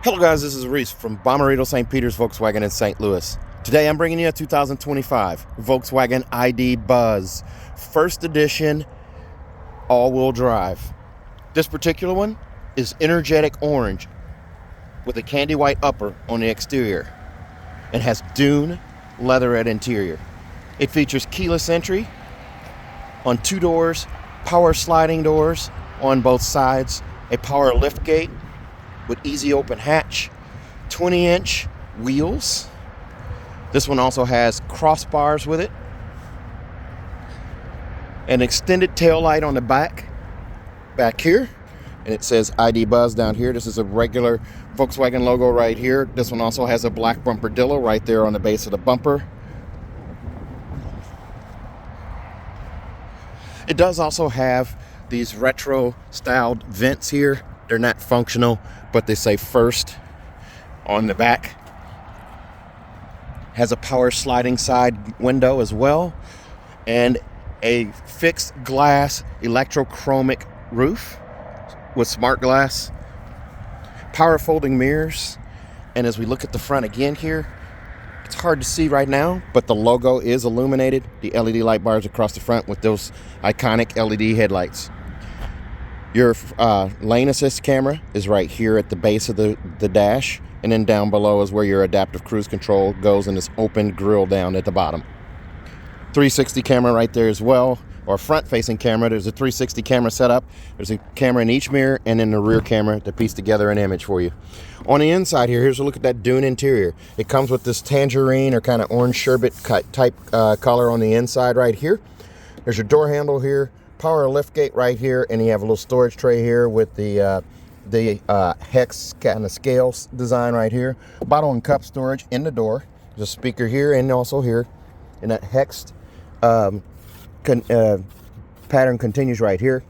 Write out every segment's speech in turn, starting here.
Hello guys, this is Reese from Bommarito St. Peter's Volkswagen in St. Louis. Today I'm bringing you a 2025 Volkswagen ID.Buzz, first edition, all-wheel drive. This particular one is energetic orange with a candy white upper on the exterior and has dune leatherette interior. It features keyless entry on 2 doors, power sliding doors on both sides, a power lift gate with easy open hatch, 20-inch wheels. This one also has crossbars with it, an extended tail light on the back here, and it says ID.Buzz down here. This is a regular Volkswagen logo right here. This one also has a black bumperedillo right there on the base of the bumper. It does also have these retro styled vents here. They're not functional, but they say first on the back. Has a power sliding side window as well, and a fixed glass electrochromic roof with smart glass, power folding mirrors. And as we look at the front again here, it's hard to see right now, but the logo is illuminated. The LED light bars across the front with those iconic LED headlights. Your lane assist camera is right here at the base of the dash, and then down below is where your adaptive cruise control goes, and this open grille down at the bottom. 360 camera right there as well, or front facing camera. There's a 360 camera setup. There's a camera in each mirror and then the rear camera to piece together an image for you. On the inside here, here's a look at that dune interior. It comes with this tangerine or kind of orange sherbet type color on the inside right here. There's your door handle here, power lift gate right here, and you have a little storage tray here with the hex kind of scale design right here. Bottle and cup storage in the door. There's a speaker here and also here, and that hexed pattern continues right here.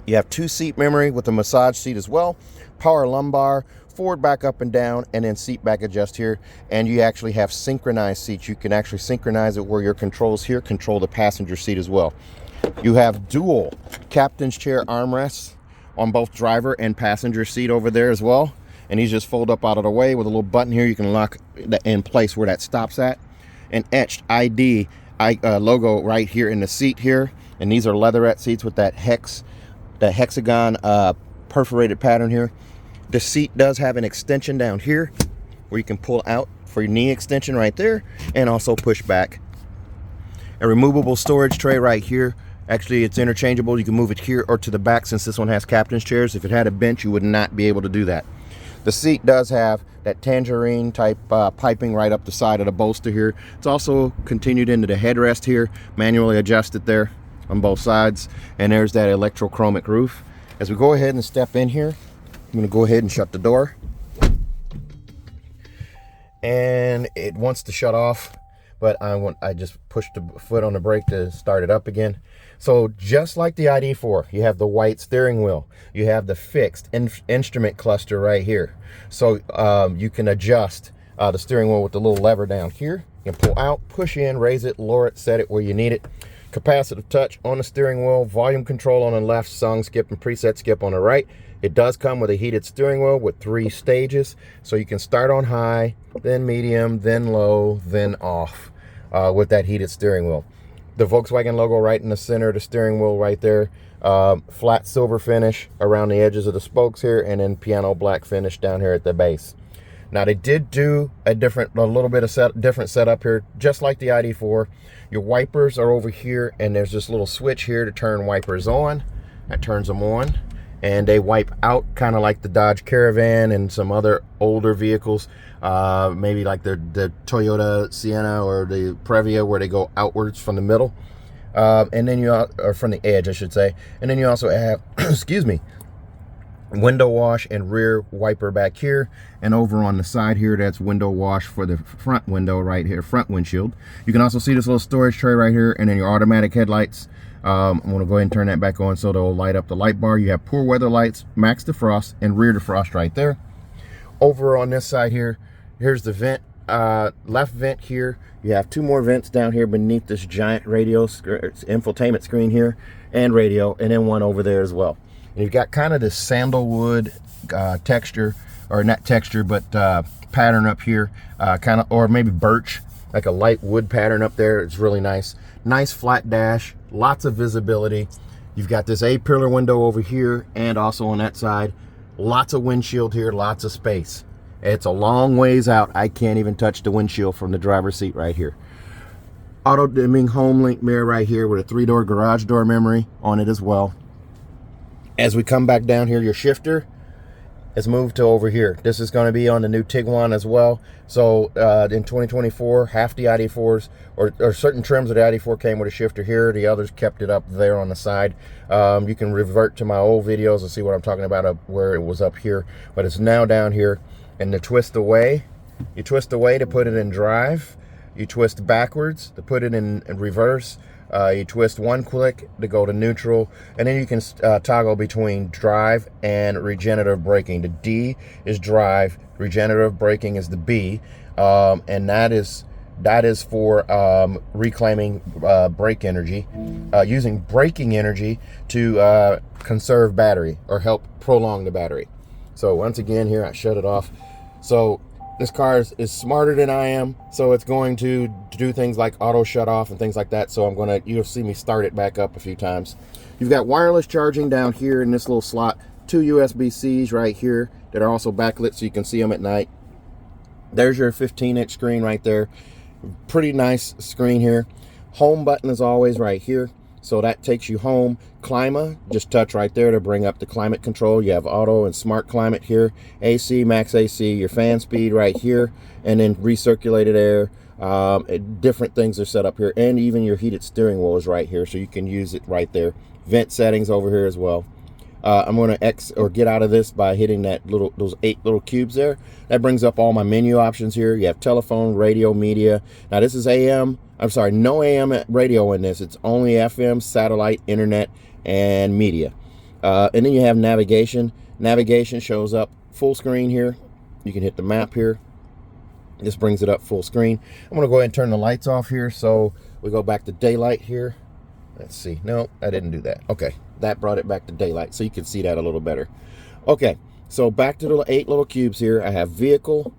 You have 2 seat memory with a massage seat as well, power lumbar, forward, back, up and down, and then seat back adjust here. And you actually have synchronized seats. You can actually synchronize it where your controls here control the passenger seat as well. You have dual captain's chair armrests on both driver and passenger seat over there as well, and these just fold up out of the way with a little button here. You can lock in place where that stops at. An etched ID logo right here in the seat here, and these are leatherette seats with that hexagon perforated pattern here. The seat does have an extension down here where you can pull out for your knee extension right there, and also push back. A removable storage tray right here. Actually, it's interchangeable. You can move it here or to the back since this one has captain's chairs. If it had a bench, you would not be able to do that. The seat does have that tangerine type piping right up the side of the bolster here. It's also continued into the headrest here, manually adjusted there on both sides. And there's that electrochromic roof. As we go ahead and step in here, I'm going to go ahead and shut the door. And it wants to shut off, but I just pushed the foot on the brake to start it up again. So just like the ID.4, you have the white steering wheel. You have the fixed instrument cluster right here. So you can adjust the steering wheel with the little lever down here. You can pull out, push in, raise it, lower it, set it where you need it. Capacitive touch on the steering wheel, volume control on the left, song skip and preset skip on the right. It does come with a heated steering wheel with 3 stages. So you can start on high, then medium, then low, then off with that heated steering wheel. The Volkswagen logo right in the center of the steering wheel right there. Flat silver finish around the edges of the spokes here, and then piano black finish down here at the base. Now they did do a little bit of different setup here, just like the ID.4. Your wipers are over here, and there's this little switch here to turn wipers on. That turns them on, and they wipe out kind of like the Dodge Caravan and some other older vehicles. Maybe like the Toyota Sienna or the Previa, where they go outwards from the middle, and then or from the edge, I should say. And then you also have, excuse me, window wash and rear wiper back here, and over on the side here, that's window wash for the front window right here, front windshield. You can also see this little storage tray right here, and then your automatic headlights. I'm going to go ahead and turn that back on so they'll light up the light bar. You have poor weather lights, max defrost, and rear defrost right there. Over on this side here, here's the vent, left vent here. You have 2 more vents down here beneath this giant radio infotainment screen here, and radio, and then one over there as well. And you've got kind of this sandalwood texture or not texture, but pattern up here, kind of, or maybe birch, like a light wood pattern up there. It's really nice. Nice flat dash, lots of visibility. You've got this A-pillar window over here and also on that side. Lots of windshield here, lots of space. It's a long ways out. I can't even touch the windshield from the driver's seat right here. Auto dimming home link mirror right here with a 3-door garage door memory on it as well. As we come back down here, your shifter is moved to over here. This is going to be on the new Tiguan as well. So in 2024, half the ID.4s or certain trims of the ID.4 came with a shifter here. The others kept it up there on the side. You can revert to my old videos and see what I'm talking about up where it was up here, but it's now down here. And the twist away, you twist away to put it in drive. You twist backwards to put it in reverse. You twist one click to go to neutral, and then you can toggle between drive and regenerative braking. The D is drive, regenerative braking is the B, and that is for reclaiming brake energy, using braking energy to conserve battery or help prolong the battery. So once again here, I shut it off. So this car is smarter than I am, so it's going to do things like auto shut off and things like that. So you'll see me start it back up a few times. You've got wireless charging down here in this little slot, 2 USB-Cs right here that are also backlit so you can see them at night. There's your 15-inch screen right there. Pretty nice screen here. Home button is always right here, so that takes you home. Climate, just touch right there to bring up the climate control. You have auto and smart climate here. AC, max AC, your fan speed right here, and then recirculated air. Different things are set up here, and even your heated steering wheel is right here, so you can use it right there. Vent settings over here as well. I'm going to get out of this by hitting those 8 little cubes there. That brings up all my menu options here. You have telephone, radio, media. Now this is AM. I'm sorry, no AM radio in this. It's only FM, satellite, internet, and media. And then you have navigation. Navigation shows up full screen here. You can hit the map here. This brings it up full screen. I'm going to go ahead and turn the lights off here, so we go back to daylight here. Let's see. No, I didn't do that. Okay, that brought it back to daylight, so you can see that a little better. Okay, so back to the 8 little cubes here. I have vehicle.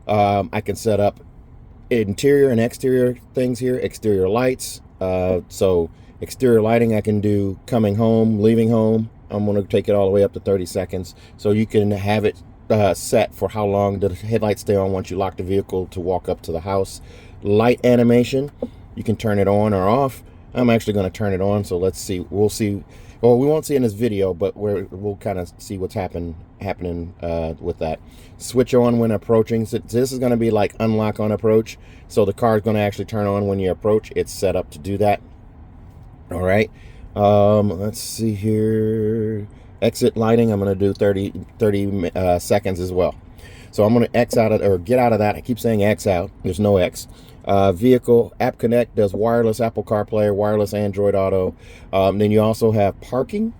I can set up interior and exterior things here. Exterior lights. So exterior lighting, I can do coming home, leaving home. I'm going to take it all the way up to 30 seconds. So you can have it set for how long the headlights stay on once you lock the vehicle to walk up to the house. Light animation, you can turn it on or off. I'm actually going to turn it on, so let's see. We'll see. Well, we won't see in this video, but we'll kind of see what's happening with that. Switch on when approaching. So this is going to be like unlock on approach. So the car is going to actually turn on when you approach. It's set up to do that. All right. Let's see here. Exit lighting, I'm going to do 30 seconds as well. So I'm going to X out of, or get out of that. I keep saying X out. There's no X. Vehicle App Connect does wireless Apple CarPlay, wireless Android Auto. Then you also have parking.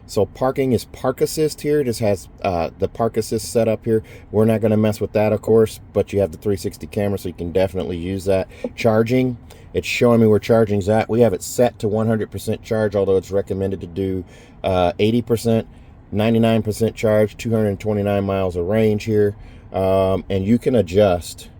So parking is Park Assist here. This has the Park Assist set up here. We're not going to mess with that, of course, but you have the 360 camera, so you can definitely use that. Charging, it's showing me where charging's at. We have it set to 100% charge, although it's recommended to do 80%, 99% charge, 229 miles of range here. And you can adjust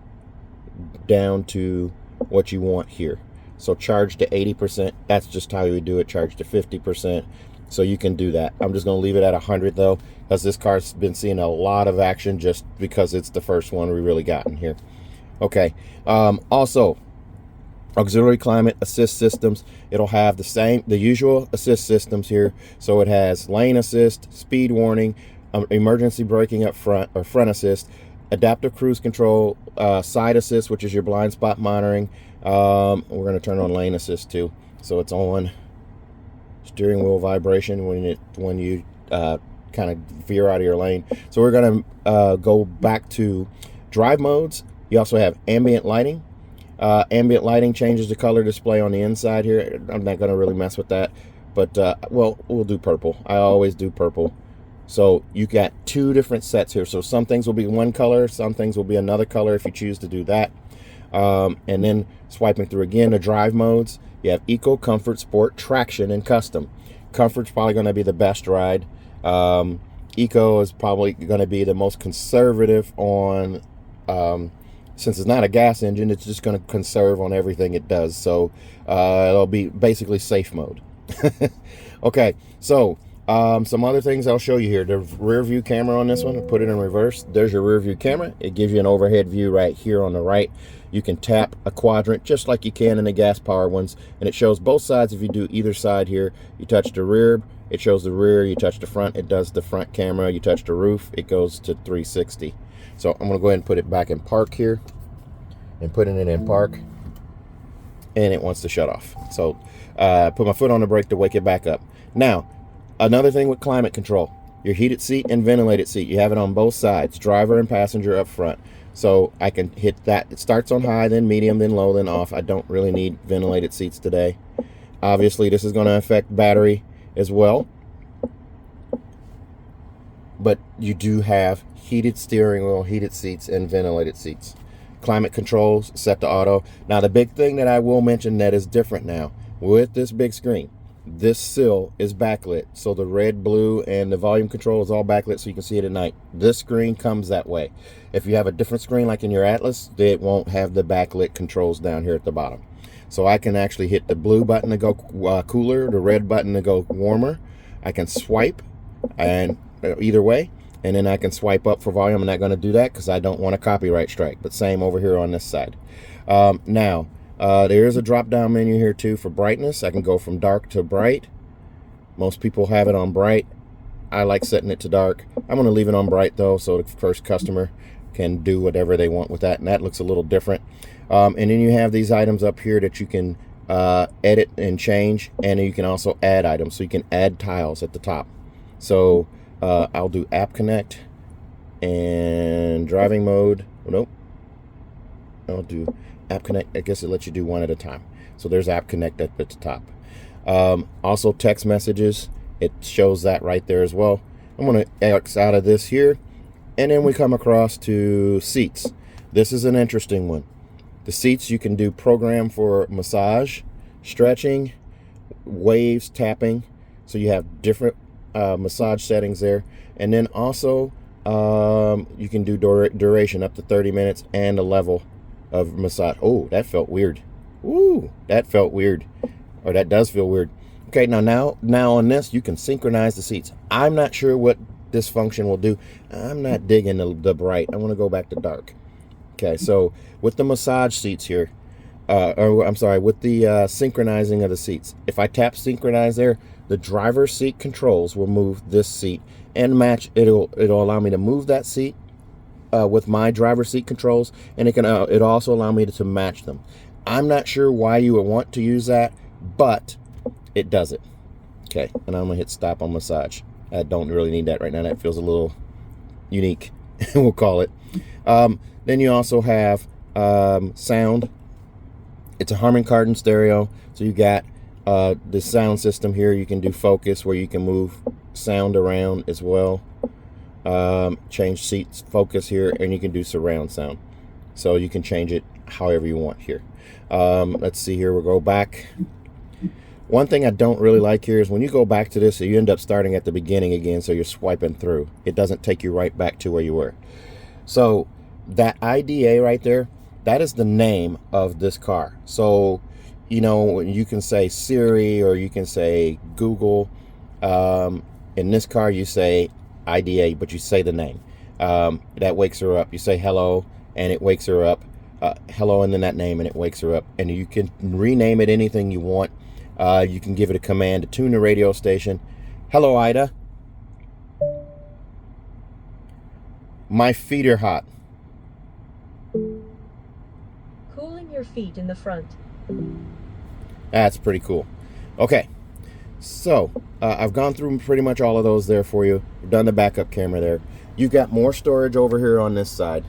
down to what you want here. So charge to 80%, that's just how you do it. Charge to 50%, so you can do that. I'm just going to leave it at 100 though, because this car's been seeing a lot of action just because it's the first one we really gotten here. Okay, also auxiliary climate assist systems. It'll have the usual assist systems here. So it has lane assist, speed warning, emergency braking up front, or front assist, adaptive cruise control, side assist, which is your blind spot monitoring. We're going to turn on lane assist too, so it's on. Steering wheel vibration when you kind of veer out of your lane. So we're going to go back to drive modes. You also have ambient lighting. Ambient lighting changes the color display on the inside here. I'm not going to really mess with that, but well, we'll do purple. I always do purple. So you got 2 different sets here. So some things will be one color, some things will be another color if you choose to do that. And then swiping through again, the drive modes. You have Eco, Comfort, Sport, Traction, and Custom. Comfort's probably going to be the best ride. Eco is probably going to be the most conservative on, since it's not a gas engine, it's just going to conserve on everything it does. So it'll be basically safe mode. Okay, so some other things I'll show you here. The rear view camera on this one, put it in reverse. There's your rear view camera. It gives you an overhead view right here on the right. You can tap a quadrant just like you can in the gas powered ones, and it shows both sides. If you do either side here, you touch the rear, it shows the rear. You touch the front, it does the front camera. You touch the roof, it goes to 360. So I'm gonna go ahead and put it back in park here, and putting it in park, and it wants to shut off. So put my foot on the brake to wake it back up. Now, another thing with climate control, your heated seat and ventilated seat, you have it on both sides, driver and passenger up front. So I can hit that. It starts on high, then medium, then low, then off. I don't really need ventilated seats today. Obviously, this is going to affect battery as well. But you do have heated steering wheel, heated seats, and ventilated seats. Climate controls, set to auto. Now, the big thing that I will mention that is different now, with this big screen, this sill is backlit. So the red, blue, and the volume control is all backlit so you can see it at night. This screen comes that way. If you have a different screen like in your Atlas, it won't have the backlit controls down here at the bottom. So I can actually hit the blue button to go cooler, the red button to go warmer. I can swipe and either way, and then I can swipe up for volume. I'm not going to do that because I don't want a copyright strike, but same over here on this side. Now, there is a drop down menu here too for brightness. I can go from dark to bright. Most people have it on bright. I like setting it to dark. I'm going to leave it on bright though, so the first customer can do whatever they want with that, and that looks a little different. And then you have these items up here that you can edit and change, and you can also add items. So you can add tiles at the top. So I'll do App Connect and driving mode. Nope. I'll do App Connect. I guess it lets you do one at a time. So there's App Connect at the top. Also text messages. It shows that right there as well. I'm going to X out of this here. And then we come across to seats. This is an interesting one. The seats, you can do program for massage, stretching, waves, tapping. So you have different massage settings there. And then also you can do duration up to 30 minutes and a level of massage. Oh, that felt weird. Ooh, that felt weird. Or that does feel weird. Okay, now on this, you can synchronize the seats. I'm not sure what this function will do. I'm not digging the bright. I want to go back to dark. Okay, so with the massage seats here, with the synchronizing of the seats, if I tap synchronize there, the driver's seat controls will move this seat and match. It'll allow me to move that seat with my driver's seat controls, and it'll also allow me to match them. I'm not sure why you would want to use that, but it does it. Okay, and I'm gonna hit stop on massage. I don't really need that right now. That feels a little unique, we'll call it. Then you also have sound. It's a Harman Kardon stereo. So you got the sound system here. You can do focus where you can move sound around as well. Change seats focus here, and you can do surround sound. So you can change it however you want here. Let's see here. We'll go back. One thing I don't really like here is when you go back to this, so you end up starting at the beginning again, so you're swiping through. It doesn't take you right back to where you were. So that IDA right there, that is the name of this car. So, you know, you can say Siri or you can say Google. In this car, you say IDA, but you say the name. That wakes her up. You say hello, and it wakes her up. Hello, and then that name, and it wakes her up. And you can rename it anything you want. You can give it a command to tune the radio station. Hello, Ida. My feet are hot. Cooling your feet in the front. That's pretty cool. Okay, so I've gone through pretty much all of those there for you. We've done the backup camera there. You've got more storage over here on this side.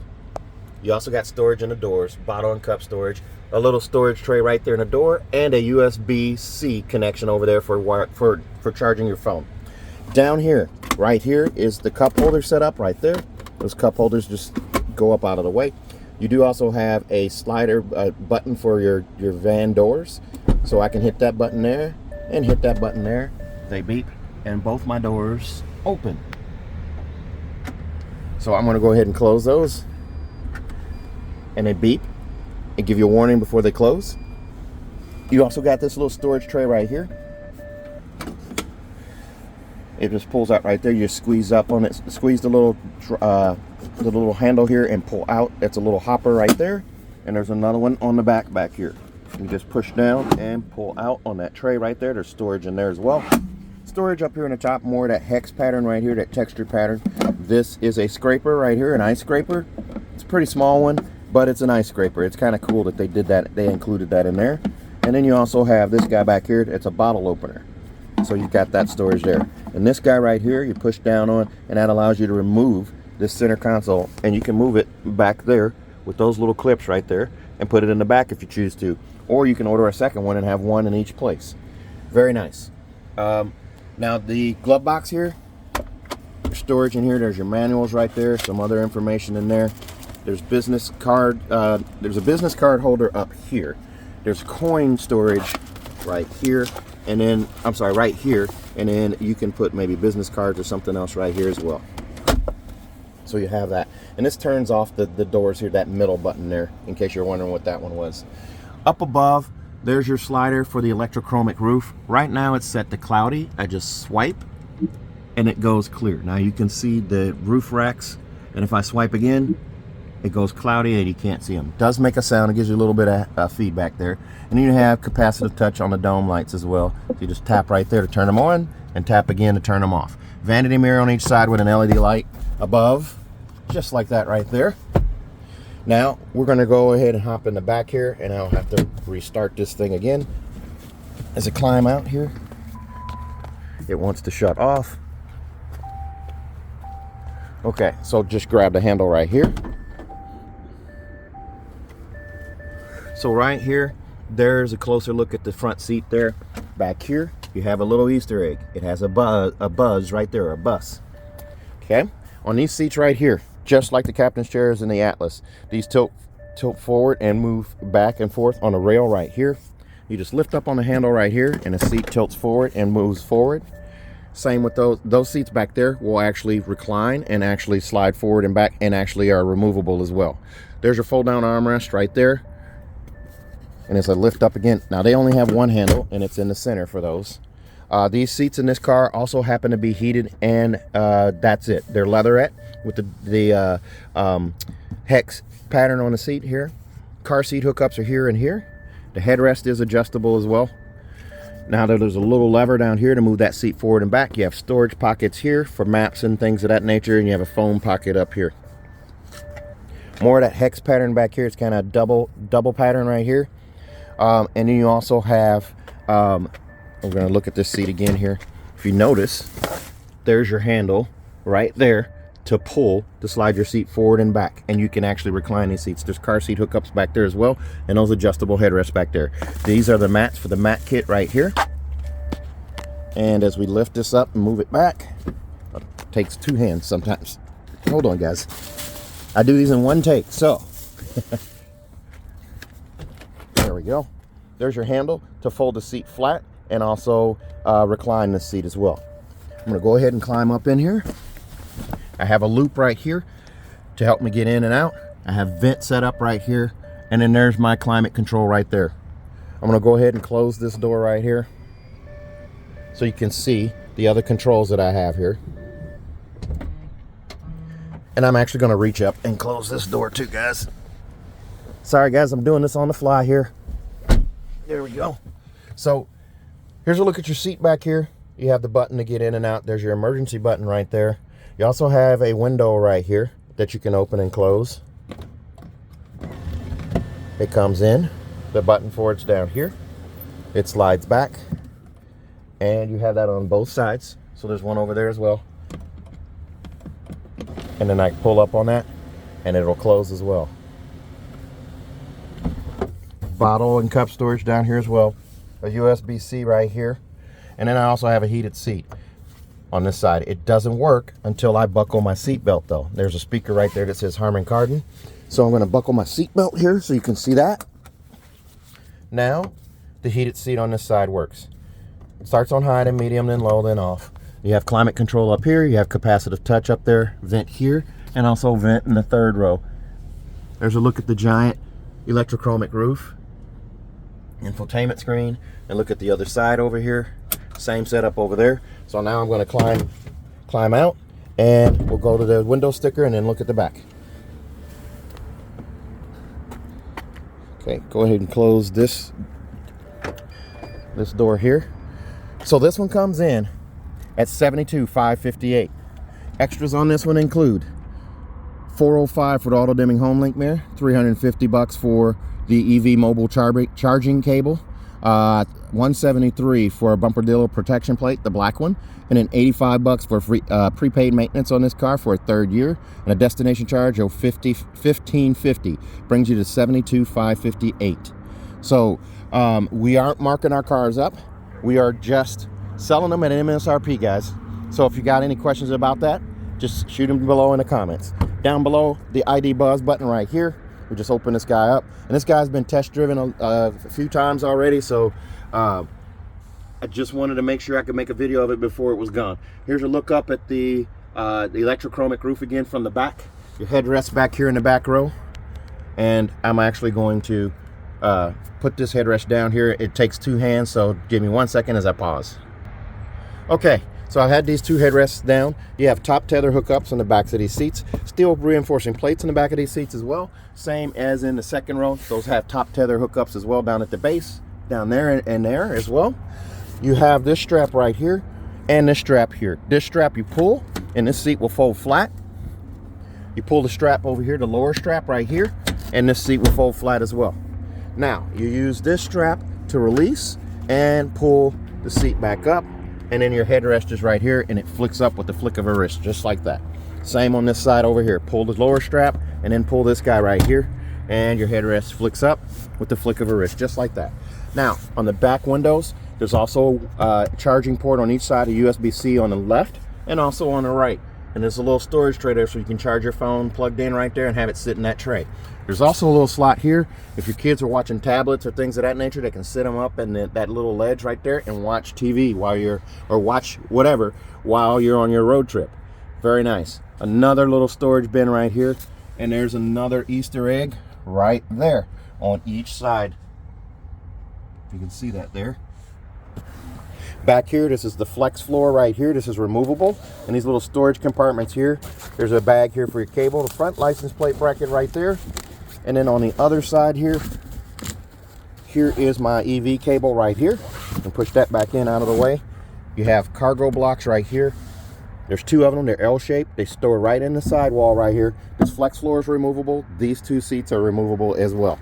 You also got storage in the doors, bottle and cup storage, a little storage tray right there in the door, and a USB-C connection over there for charging your phone. Down here, right here, is the cup holder set up right there. Those cup holders just go up out of the way. You do also have a slider button for your van doors. So I can hit that button there and hit that button there. They beep, and both my doors open. So I'm going to go ahead and close those, and they beep and give you a warning before they close. You also got this little storage tray right here. It just pulls out right there. You just squeeze up on it, squeeze the little handle here and pull out. That's a little hopper right there. And there's another one on the back here. You just push down and pull out on that tray right there. There's storage in there as well. Storage up here in the top, more of that hex pattern right here, that texture pattern. This is a scraper right here, an ice scraper. It's a pretty small one, but it's an ice scraper. It's kind of cool that they did that. They included that in there. And then you also have this guy back here. It's a bottle opener. So you've got that storage there. And this guy right here, you push down on, and that allows you to remove this center console. And you can move it back there with those little clips right there and put it in the back if you choose to. Or you can order a second one and have one in each place. Very nice. Now the glove box here, your storage in here, there's your manuals right there, some other information in there. There's business card, there's a business card holder up here. There's coin storage right here, and then, I'm sorry, right here, and then you can put maybe business cards or something else right here as well. So you have that. And this turns off the doors here, that middle button there, in case you're wondering what that one was. Up above, there's your slider for the electrochromic roof. Right now it's set to cloudy. I just swipe and it goes clear. Now you can see the roof racks, and if I swipe again, it goes cloudy and you can't see them. It does make a sound. It gives you a little bit of feedback there. And you have capacitive touch on the dome lights as well. So you just tap right there to turn them on and tap again to turn them off. Vanity mirror on each side with an LED light above, just like that right there. Now we're going to go ahead and hop in the back here, and I'll have to restart this thing again. As I climb out here, it wants to shut off. Okay, so just grab the handle right here. So right here, there's a closer look at the front seat there. Back here, you have a little Easter egg. It has a buzz right there, a bus. Okay, on these seats right here, just like the captain's chairs in the Atlas, these tilt forward and move back and forth on a rail right here. You just lift up on the handle right here, and the seat tilts forward and moves forward. Same with those seats back there will actually recline and actually slide forward and back, and actually are removable as well. There's your fold down armrest right there. And it's a lift up again. Now they only have one handle, and it's in the center for those. These seats in this car also happen to be heated, and that's it. They're leatherette with the hex pattern on the seat here. Car seat hookups are here and here. The headrest is adjustable as well. Now there's a little lever down here to move that seat forward and back. You have storage pockets here for maps and things of that nature, and you have a phone pocket up here. More of that hex pattern back here. It's kind of double pattern right here. And then you also have, I'm going to look at this seat again here. If you notice, there's your handle right there to pull, to slide your seat forward and back. And you can actually recline these seats. There's car seat hookups back there as well, and those adjustable headrests back there. These are the mats for the mat kit right here. And as we lift this up and move it back, it takes two hands sometimes. Hold on, guys. I do these in one take, so. There we go. There's your handle to fold the seat flat and also recline the seat as well. I'm going to go ahead and climb up in here. I have a loop right here to help me get in and out. I have vent set up right here, and then there's my climate control right there. I'm going to go ahead and close this door right here so you can see the other controls that I have here. And I'm actually going to reach up and close this door too, guys. Sorry guys, I'm doing this on the fly here. There we go. So here's a look at your seat back here. You have the button to get in and out. There's your emergency button right there. You also have a window right here that you can open and close. It comes in. The button for it's down here. It slides back. And you have that on both sides. So there's one over there as well. And then I pull up on that and it'll close as well. Bottle and cup storage down here as well. A USB-C right here. And then I also have a heated seat on this side. It doesn't work until I buckle my seatbelt though. There's a speaker right there that says Harman Kardon. So I'm going to buckle my seatbelt here so you can see that. Now, the heated seat on this side works. It starts on high, then medium, then low, then off. You have climate control up here. You have capacitive touch up there, vent here. and also vent in the third row. There's a look at the giant electrochromic roof, infotainment screen, and look at the other side over here. Same setup over there. So now I'm going to climb out, and we'll go to the window sticker and then look at the back. Okay, go ahead and close this door here. So this one comes in at $72,558. Extras on this one include $405 for the auto dimming home link mirror, $350 for the EV mobile charging cable, $173 for a bumper dealer protection plate, the black one, and then $85 for free prepaid maintenance on this car for a third year, and a destination charge of $1550 brings you to $72,558. So we aren't marking our cars up. We are just selling them at MSRP, guys. So if you got any questions about that, just shoot them below in the comments. Down below, the ID.Buzz button right here. We just open this guy up, and this guy's been test driven a few times already, so I just wanted to make sure I could make a video of it before it was gone. Here's a look up at the electrochromic roof again from the back. Your headrest back here in the back row, and I'm actually going to put this headrest down here. It takes two hands, so give me 1 second as I pause. Okay, so I've had these two headrests down. You have top tether hookups on the backs of these seats. Steel reinforcing plates in the back of these seats as well. Same as in the second row. Those have top tether hookups as well down at the base, down there and there as well. You have this strap right here and this strap here. This strap you pull, and this seat will fold flat. You pull the strap over here, the lower strap right here, and this seat will fold flat as well. Now, you use this strap to release and pull the seat back up, and then your headrest is right here, and it flicks up with the flick of a wrist, just like that. Same on this side over here. Pull the lower strap, and then pull this guy right here, and your headrest flicks up with the flick of a wrist, just like that. Now, on the back windows, there's also a charging port on each side, a USB-C on the left, and also on the right. And there's a little storage tray there, so you can charge your phone plugged in right there and have it sit in that tray. There's also a little slot here. If your kids are watching tablets or things of that nature, they can sit them up in that little ledge right there and watch TV or watch whatever while you're on your road trip. Very nice. Another little storage bin right here, and there's another Easter egg right there on each side. If you can see that there. Back here, this is the flex floor right here. This is removable, and these little storage compartments here. There's a bag here for your cable. The front license plate bracket right there, and then on the other side here is my EV cable right here. And push that back in out of the way. You have cargo blocks right here. There's two of them. They're L-shaped. They store right in the sidewall right here. This flex floor is removable. These two seats are removable as well.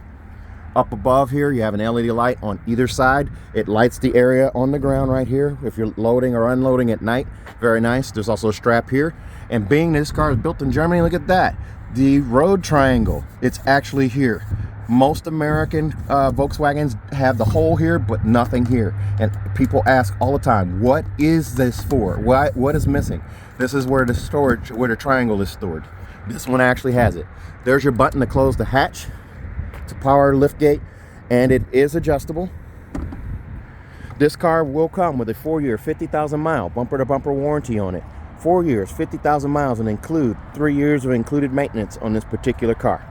Up above here, you have an LED light on either side. It lights the area on the ground right here if you're loading or unloading at night. Very nice. There's also a strap here. And being this car is built in Germany, look at that. The road triangle, it's actually here. Most American Volkswagens have the hole here, but nothing here. And people ask all the time, what is this for? What is missing? This is where the triangle is stored. This one actually has it. There's your button to close the hatch. It's a power lift gate, and it is adjustable. This car will come with a 4-year 50,000 mile bumper to bumper warranty on it. 4 years, 50,000 miles, and include 3 years of included maintenance on this particular car.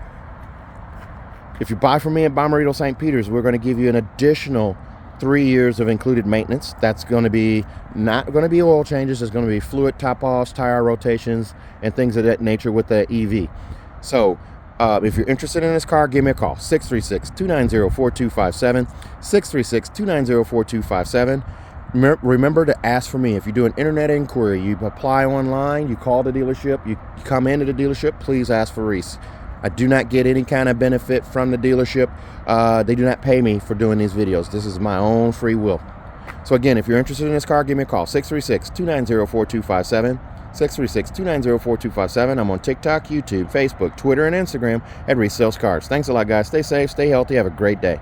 If you buy from me at Bommarito St. Peter's, we're going to give you an additional 3 years of included maintenance. That's going to be not going to be oil changes. It's going to be fluid top offs, tire rotations, and things of that nature with the EV. So if you're interested in this car, give me a call. 636-290-4257. 636-290-4257. Remember to ask for me. If you do an internet inquiry, you apply online, you call the dealership, you come into the dealership, please ask for Reese. I do not get any kind of benefit from the dealership. They do not pay me for doing these videos. This is my own free will. So again, if you're interested in this car, give me a call. 636-290-4257. 636-290-4257. I'm on TikTok, YouTube, Facebook, Twitter, and Instagram at Reese Sells Cars. Thanks a lot, guys. Stay safe, stay healthy. Have a great day.